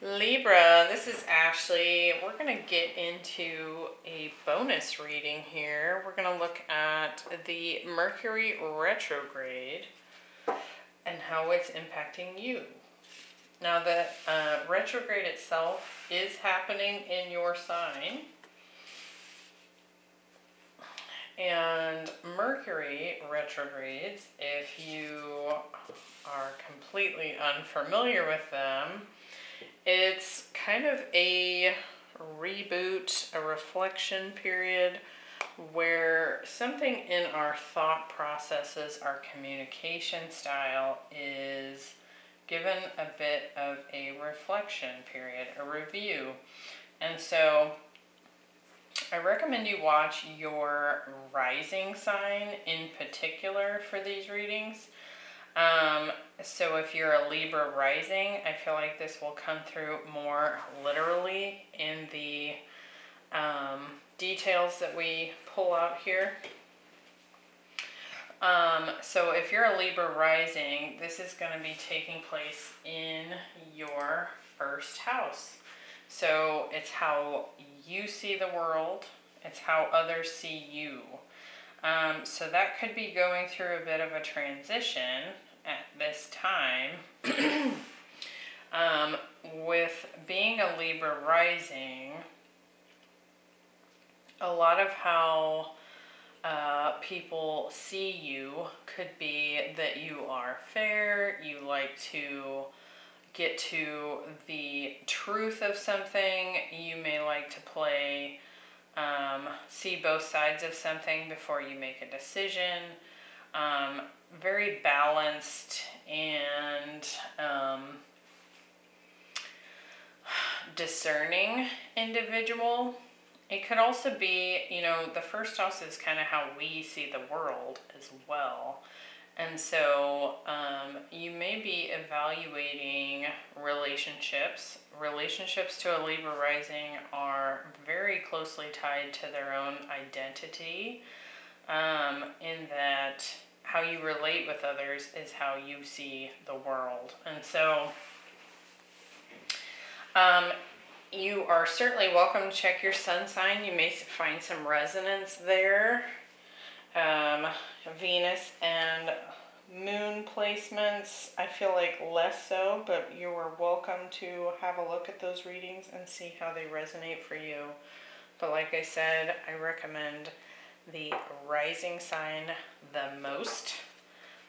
Libra, this is Ashley. We're going to get into a bonus reading here. We're going to look at the Mercury retrograde and how it's impacting you. Now, the retrograde itself is happening in your sign. And Mercury retrogrades, if you are completely unfamiliar with them, it's kind of a reboot, a reflection period where something in our thought processes, our communication style is given a bit of a reflection period, a review. And so I recommend you watch your rising sign in particular for these readings. So if you're a Libra rising, I feel like this will come through more literally in the details that we pull out here. So if you're a Libra rising, this is going to be taking place in your first house. So it's how you see the world, it's how others see you. So that could be going through a bit of a transition at this time. With being a Libra rising, a lot of how people see you could be that you are fair, you like to get to the truth of something, you may like to play, see both sides of something before you make a decision. Very balanced and discerning individual. It could also be, the first house is kind of how we see the world as well. And so you may be evaluating relationships. Relationships to a Libra rising are very closely tied to their own identity, in that how you relate with others is how you see the world. And so you are certainly welcome to check your sun sign. You may find some resonance there. Venus and moon placements, I feel like less so, but you are welcome to have a look at those readings and see how they resonate for you. But like I said, I recommend the rising sign the most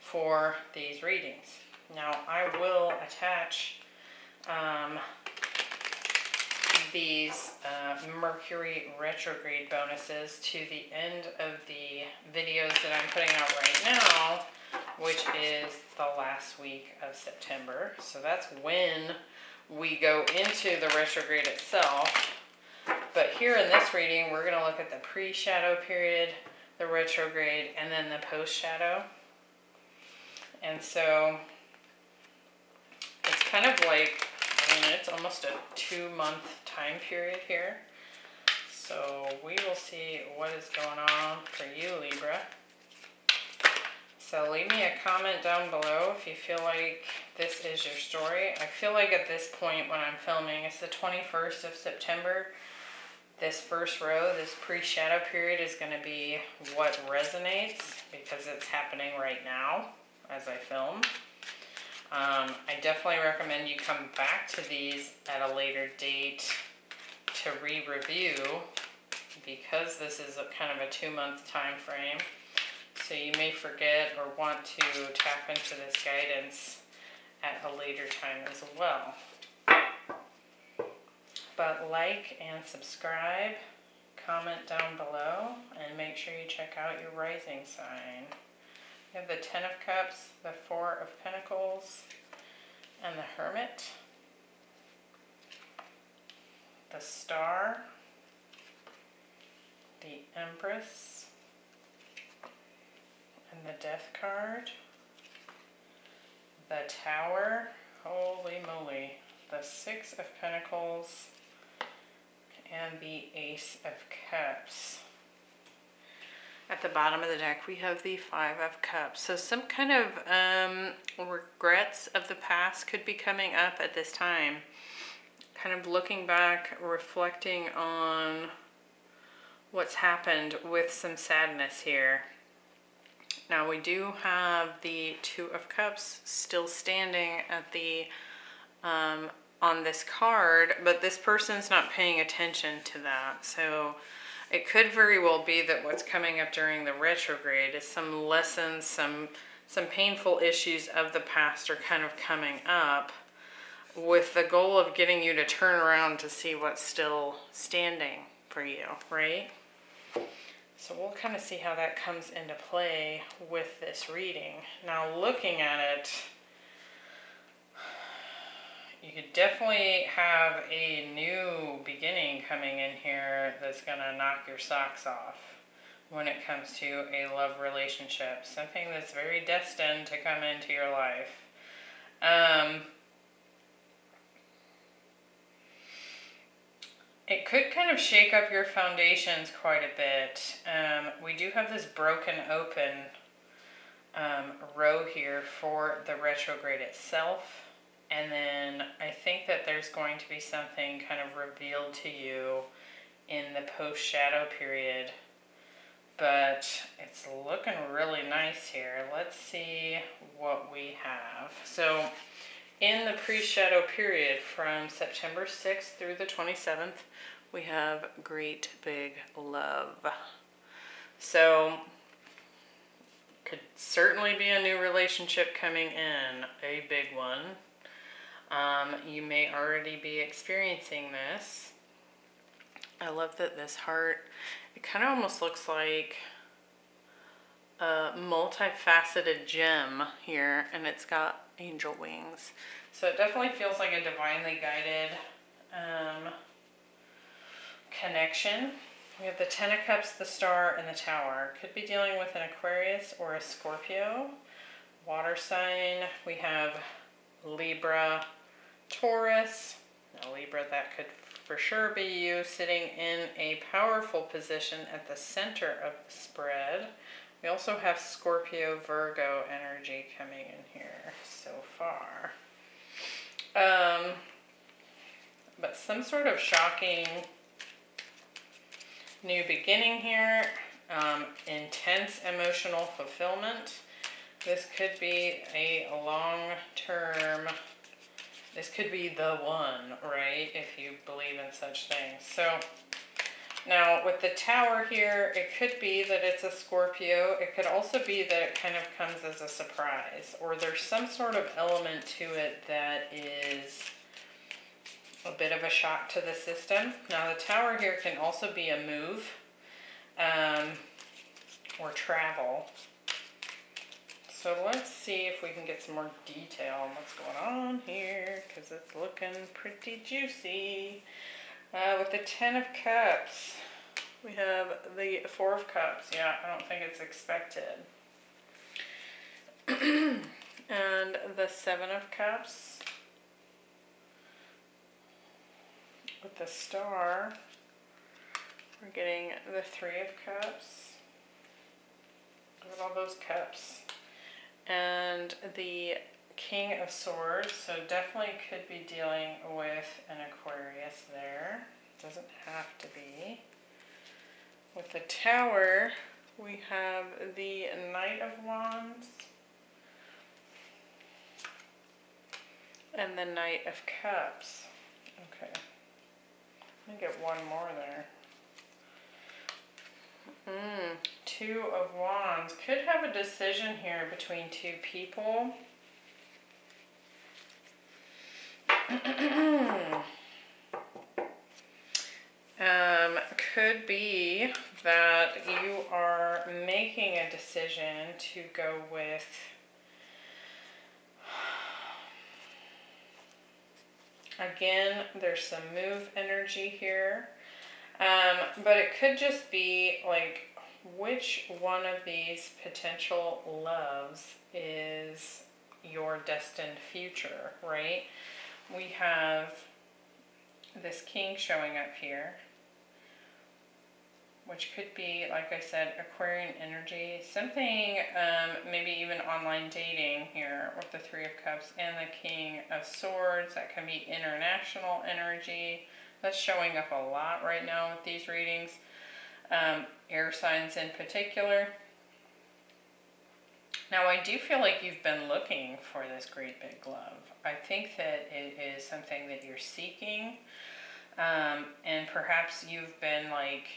for these readings. Now I will attach these Mercury retrograde bonuses to the end of the videos that I'm putting out right now, which is the last week of September. So that's when we go into the retrograde itself. But here in this reading, we're going to look at the pre-shadow period, the retrograde, and then the post-shadow. And so it's kind of like, it's almost a 2-month time period here. So we will see what is going on for you, Libra. So leave me a comment down below if you feel like this is your story. I feel like at this point when I'm filming, it's the 21st of September. This first row, this pre-shadow period, is going to be what resonates because it's happening right now as I film. I definitely recommend you come back to these at a later date to re-review because this is a kind of a 2-month time frame. So you may forget or want to tap into this guidance at a later time as well. But like and subscribe, comment down below, and make sure you check out your rising sign. We have the 10 of Cups, the 4 of Pentacles, and the Hermit, the Star, the Empress, and the Death card, the Tower, holy moly, the 6 of Pentacles, and the Ace of Cups. At the bottom of the deck, we have the 5 of Cups. So some kind of regrets of the past could be coming up at this time. kind of looking back, reflecting on what's happened with some sadness here. Now we do have the Two of Cups still standing at the on this card, but this person's not paying attention to that. So it could very well be that what's coming up during the retrograde is some lessons, some painful issues of the past are kind of coming up with the goal of getting you to turn around to see what's still standing for you, right? So we'll kind of see how that comes into play with this reading. Now looking at it, you could definitely have a new beginning coming in here that's going to knock your socks off when it comes to a love relationship. Something that's very destined to come into your life. It could kind of shake up your foundations quite a bit. We do have this broken open row here for the retrograde itself. And then I think that there's going to be something kind of revealed to you in the post-shadow period. But it's looking really nice here. Let's see what we have. So in the pre-shadow period from September 6th through the 27th, we have great big love. So could certainly be a new relationship coming in, a big one. You may already be experiencing this. I love that this heart, it kind of almost looks like a multifaceted gem here, and it's got angel wings. So it definitely feels like a divinely guided connection. We have the Ten of Cups, the Star, and the Tower. Could be dealing with an Aquarius or a Scorpio. Water sign, we have Libra, Taurus. Now Libra, that could for sure be you sitting in a powerful position at the center of the spread. We also have Scorpio, Virgo energy coming in here so far. But some sort of shocking new beginning here. Intense emotional fulfillment. This could be a long-term, this could be the one, right? If you believe in such things. So now with the Tower here, it could be that it's a Scorpio. It could also be that it kind of comes as a surprise, or there's some sort of element to it that is a bit of a shock to the system. Now the Tower here can also be a move or travel. So let's see if we can get some more detail on what's going on here, because it's looking pretty juicy. With the Ten of Cups, we have the Four of Cups. Yeah, I don't think it's expected. And the Seven of Cups. With the Star, we're getting the Three of Cups. Look at all those cups. And the King of Swords, so definitely could be dealing with an Aquarius there. Doesn't have to be. With the Tower, we have the Knight of Wands and the Knight of Cups. Okay. Let me get one more there. Two of Wands. Could have a decision here between two people. Could be that you are making a decision to go with again, there's some move energy here. But it could just be like, which one of these potential loves is your destined future, right? We have this King showing up here. which could be, like I said, Aquarian energy. Something, maybe even online dating here with the Three of Cups and the King of Swords. That can be international energy. That's showing up a lot right now with these readings. Air signs in particular. Now, I do feel like you've been looking for this great big love. I think that it is something that you're seeking. And perhaps you've been like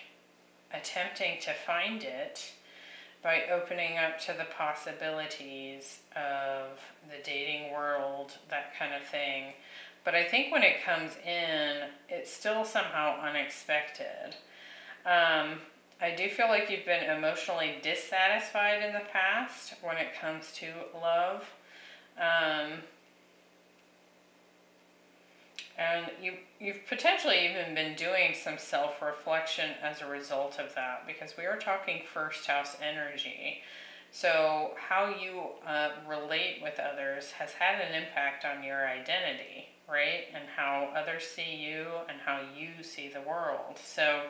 attempting to find it by opening up to the possibilities of the dating world, that kind of thing. But I think when it comes in, it's still somehow unexpected. I do feel like you've been emotionally dissatisfied in the past when it comes to love. And you've potentially even been doing some self-reflection as a result of that, because we are talking first house energy. So how you relate with others has had an impact on your identity, right? And how others see you and how you see the world. So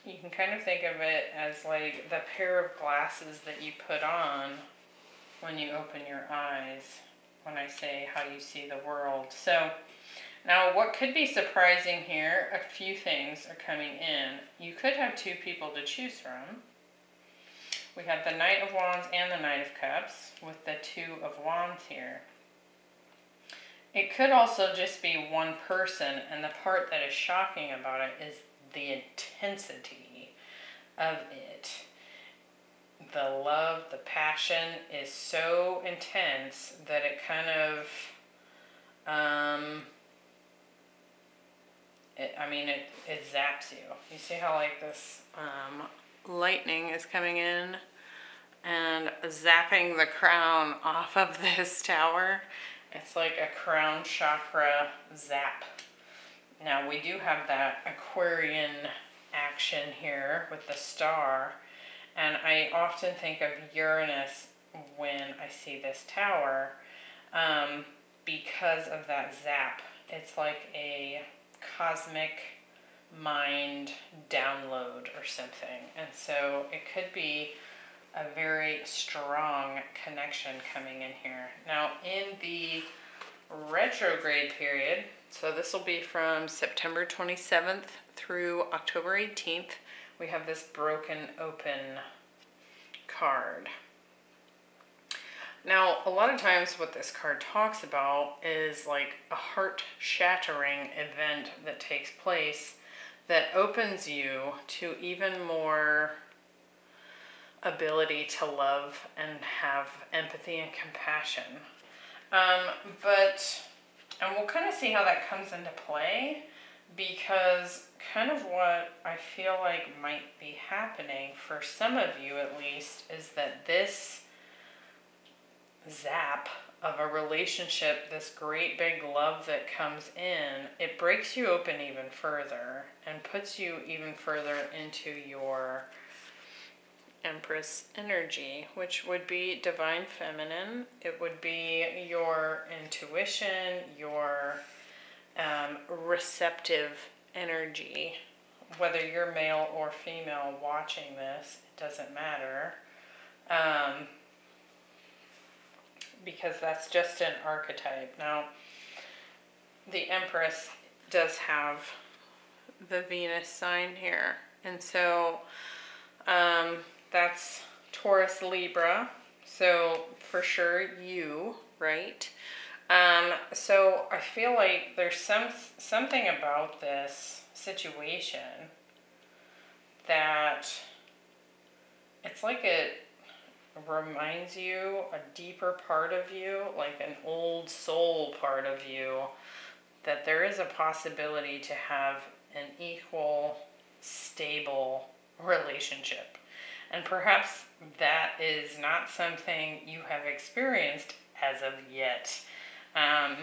you can kind of think of it as like the pair of glasses that you put on when you open your eyes, when I say how you see the world. So now what could be surprising here, a few things are coming in. You could have two people to choose from. We have the Knight of Wands and the Knight of Cups with the Two of Wands here. It could also just be one person, and the part that is shocking about it is the intensity of it. The love, the passion is so intense that it kind of, it zaps you. You see how like this lightning is coming in and zapping the crown off of this tower? It's like a crown chakra zap. Now we do have that Aquarian action here with the star, and I often think of Uranus when I see this tower because of that zap. It's like a cosmic mind download or something, and so it could be a very strong connection coming in here. Now in the retrograde period, so this will be from September 27th through October 18th, we have this broken open card. Now, a lot of times what this card talks about is like a heart-shattering event that takes place that opens you to even more ability to love and have empathy and compassion. And we'll kind of see how that comes into play, because kind of what I feel like might be happening for some of you at least is that this zap of a relationship, this great big love that comes in, it breaks you open even further and puts you even further into your Empress energy, which would be divine feminine. It would be your intuition, your receptive energy. Whether you're male or female watching this, it doesn't matter. Because that's just an archetype. Now, the Empress does have the Venus sign here. And so that's Taurus, Libra. So for sure you, right? So I feel like there's something about this situation that it's like it reminds you a deeper part of you, like an old soul part of you, that there is a possibility to have an equal, stable relationship. And perhaps that is not something you have experienced as of yet. I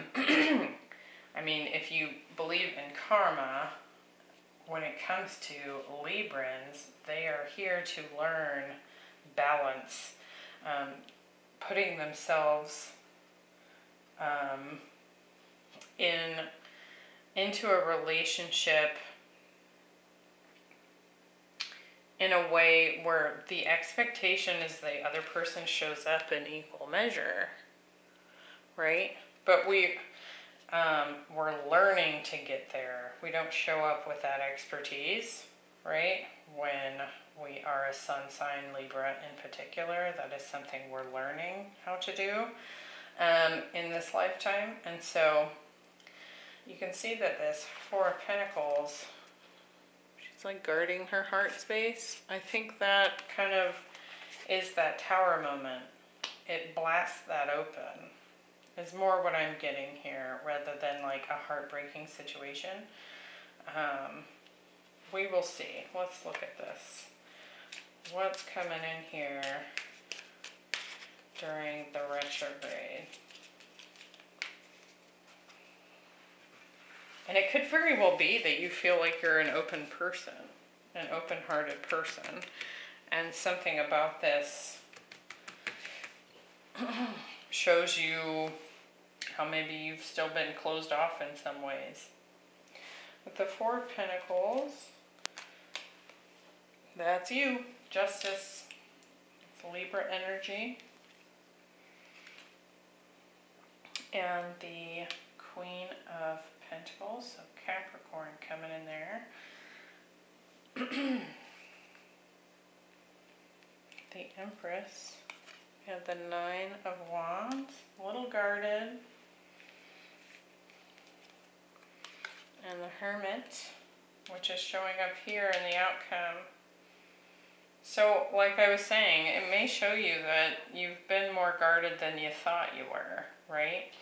mean, if you believe in karma, when it comes to Librans, they are here to learn balance, putting themselves into a relationship in a way where the expectation is the other person shows up in equal measure, right? But we're learning to get there. We don't show up with that expertise, right? When we are a sun sign, Libra in particular, that is something we're learning how to do in this lifetime. And so you can see that this Four of Pentacles, she's like guarding her heart space. I think that kind of is that Tower moment. It blasts that open. Is more what I'm getting here rather than like a heartbreaking situation. We will see. Let's look at this. What's coming in here during the retrograde? And it could very well be that you feel like you're an open person, an open-hearted person, and something about this shows you how maybe you've still been closed off in some ways. With the Four of Pentacles, that's you, Justice. It's Libra energy. And the Queen of Pentacles, so Capricorn coming in there. The Empress. We have the Nine of Wands, a little guarded. And the Hermit, which is showing up here in the outcome. So, like I was saying, it may show you that you've been more guarded than you thought you were, right?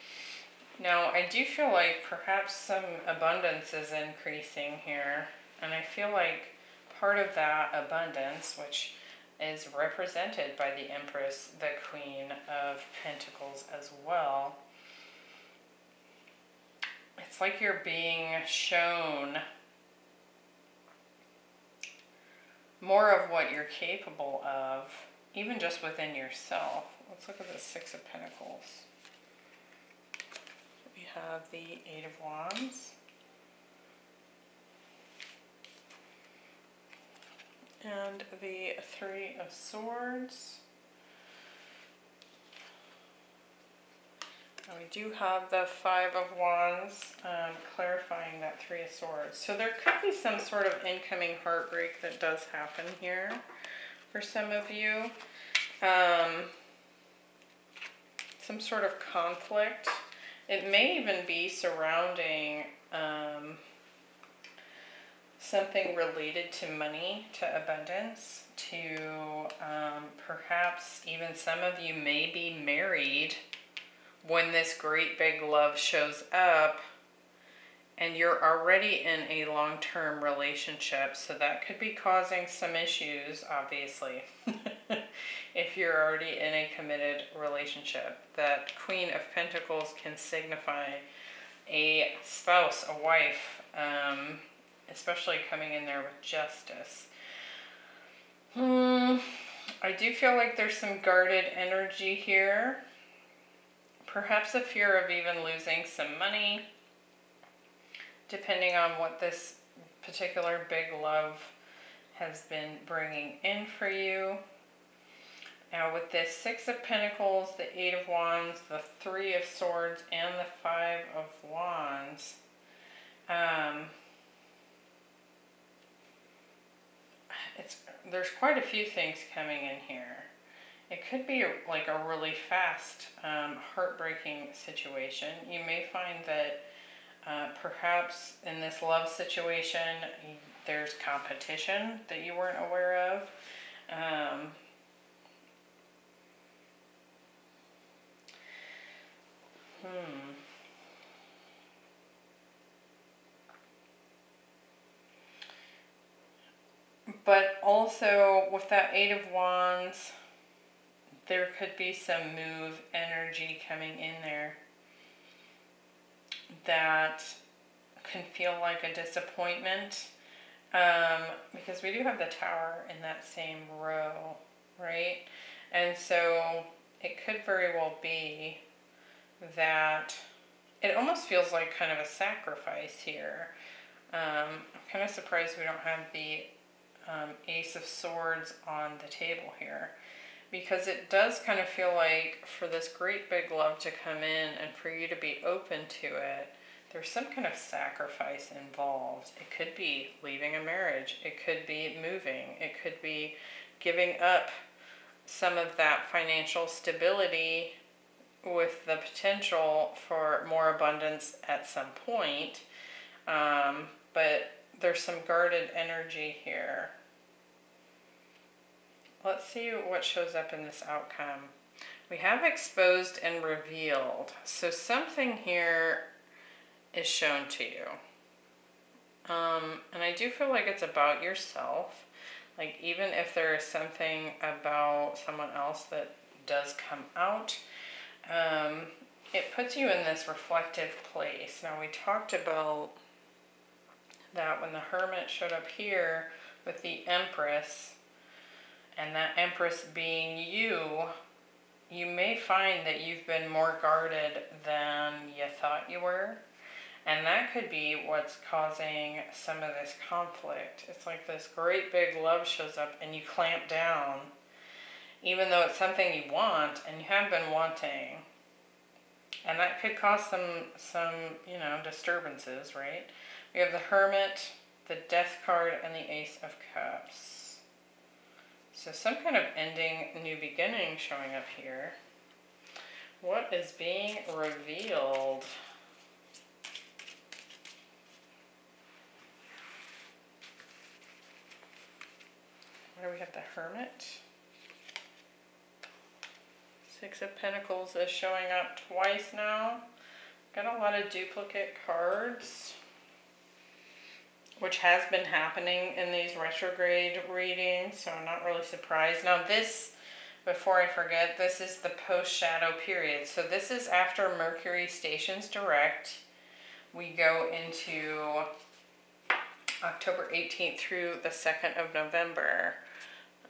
Now, I do feel like perhaps some abundance is increasing here. And I feel like part of that abundance, which is represented by the Empress, the Queen of Pentacles as well. It's like you're being shown more of what you're capable of, even just within yourself. Let's look at the Six of Pentacles. We have the Eight of Wands. And the Three of Swords. And we do have the Five of Wands, clarifying that Three of Swords. So there could be some sort of incoming heartbreak that does happen here for some of you. Some sort of conflict. It may even be surrounding something related to money, to abundance, to perhaps even some of you may be married when this great big love shows up and you're already in a long-term relationship. So that could be causing some issues, obviously, if you're already in a committed relationship. That Queen of Pentacles can signify a spouse, a wife, especially coming in there with Justice. I do feel like there's some guarded energy here. Perhaps a fear of even losing some money, depending on what this particular big love has been bringing in for you. Now with this Six of Pentacles, the Eight of Wands, the Three of Swords, and the Five of Wands, there's quite a few things coming in here. It could be like a really fast, heartbreaking situation. You may find that perhaps in this love situation, there's competition that you weren't aware of. But also with that Eight of Wands, there could be some move energy coming in there that can feel like a disappointment, because we do have the Tower in that same row, right? And so it could very well be that it almost feels like kind of a sacrifice here. I'm kind of surprised we don't have the Ace of Swords on the table here. Because it does kind of feel like for this great big love to come in and for you to be open to it, there's some kind of sacrifice involved. It could be leaving a marriage. It could be moving. It could be giving up some of that financial stability with the potential for more abundance at some point. But there's some guarded energy here. Let's see what shows up in this outcome. We have exposed and revealed. So something here is shown to you. And I do feel like it's about yourself. Like even if there is something about someone else that does come out, it puts you in this reflective place. Now we talked about that when the Hermit showed up here with the Empress, and that Empress being you, you may find that you've been more guarded than you thought you were. And that could be what's causing some of this conflict. It's like this great big love shows up and you clamp down, even though it's something you want and you have been wanting. And that could cause some disturbances, right? We have the Hermit, the Death card, and the Ace of Cups. So some kind of ending, new beginning showing up here. What is being revealed? What do we have? The Hermit. Six of Pentacles is showing up twice now. Got a lot of duplicate cards, which has been happening in these retrograde readings, so I'm not really surprised. Now this, before I forget, this is the post-shadow period. So this is after Mercury stations direct. We go into October 18th through the 2nd of November.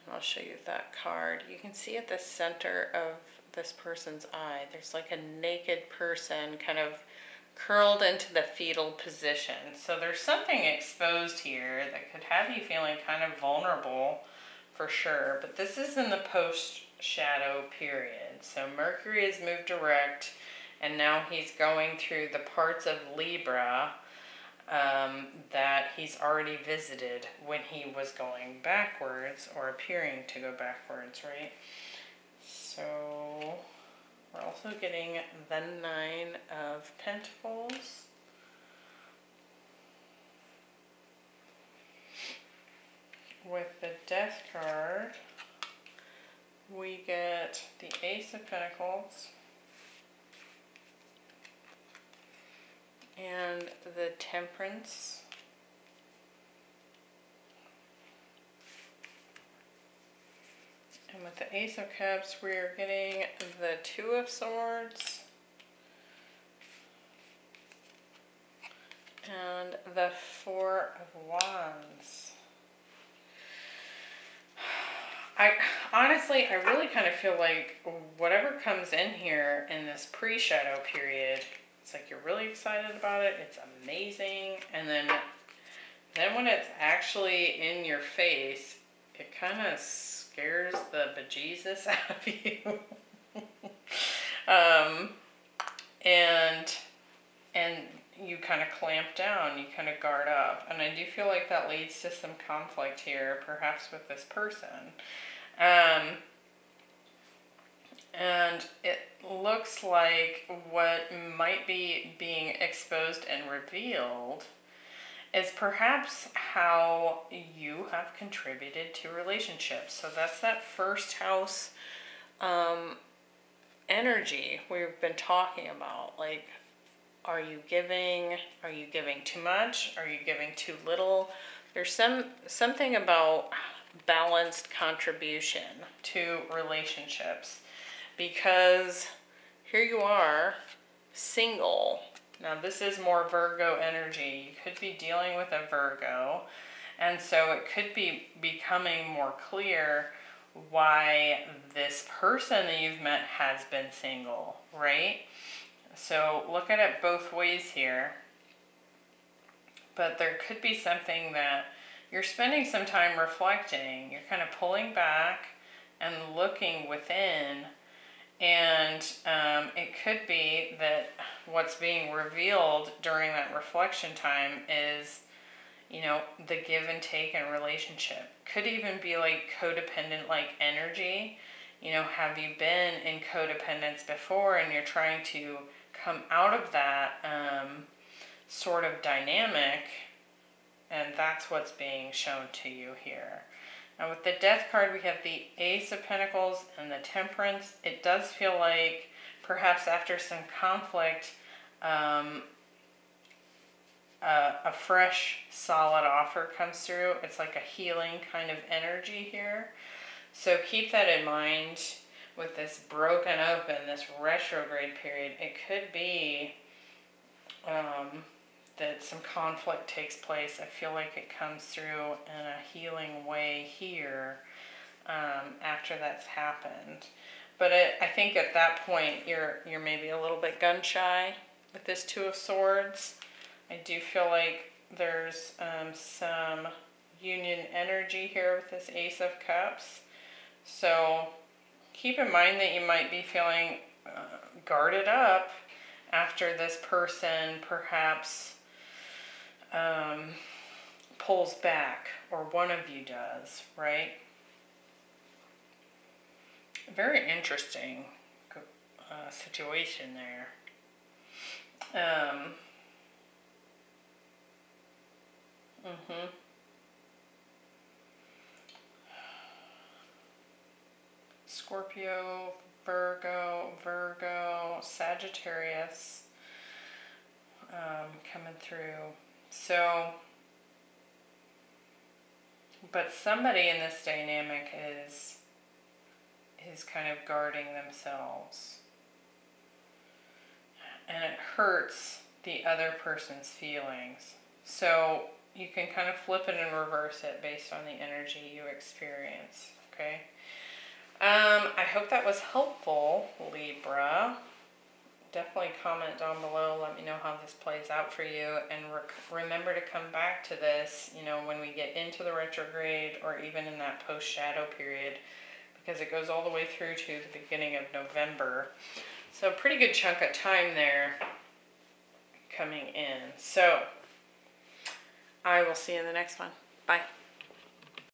And I'll show you that card. You can see at the center of this person's eye, there's like a naked person kind of curled into the fetal position. So there's something exposed here that could have you feeling kind of vulnerable for sure. But this is in the post-shadow period. So Mercury has moved direct and now he's going through the parts of Libra that he's already visited when he was going backwards or appearing to go backwards, right? So we're also getting the Nine of Pentacles. With the Death card, we get the Ace of Pentacles and the Temperance. And with the Ace of Cups, we are getting the Two of Swords and the Four of Wands. Honestly, I really kind of feel like whatever comes in here in this pre-shadow period, it's like you're really excited about it, it's amazing, and then when it's actually in your face, it kind of scares the bejesus out of you. And you kind of clamp down, you kind of guard up. And I do feel like that leads to some conflict here, perhaps with this person. And it looks like what might be being exposed and revealed is perhaps how you have contributed to relationships. So that's that first house energy we've been talking about. Like, are you giving too much? Are you giving too little? There's something about balanced contribution to relationships, because here you are, single. Now this is more Virgo energy. You could be dealing with a Virgo, and so it could be becoming more clear why this person that you've met has been single, right? So look at it both ways here. But there could be something that you're spending some time reflecting. You're kind of pulling back and looking within. And it could be that what's being revealed during that reflection time is, you know, the give and take in a relationship. Could even be like codependent like energy. You know, have you been in codependence before and you're trying to come out of that sort of dynamic, and that's what's being shown to you here. Now with the Death card, we have the Ace of Pentacles and the Temperance. It does feel like perhaps after some conflict, a fresh, solid offer comes through. It's like a healing kind of energy here. So keep that in mind with this broken open, this retrograde period. It could be that some conflict takes place. I feel like it comes through in a healing way here after that's happened. But I think at that point you're maybe a little bit gun shy with this Two of Swords. I do feel like there's some union energy here with this Ace of Cups. So keep in mind that you might be feeling guarded up after this person perhaps pulls back, or one of you does, right? Very interesting situation there. Scorpio, Virgo, Sagittarius coming through. So, but somebody in this dynamic is kind of guarding themselves. And it hurts the other person's feelings. So you can kind of flip it and reverse it based on the energy you experience, okay? I hope that was helpful, Libra. Definitely comment down below. Let me know how this plays out for you. And remember to come back to this, you know, when we get into the retrograde or even in that post-shadow period, because it goes all the way through to the beginning of November. So a pretty good chunk of time there coming in. So I will see you in the next one. Bye.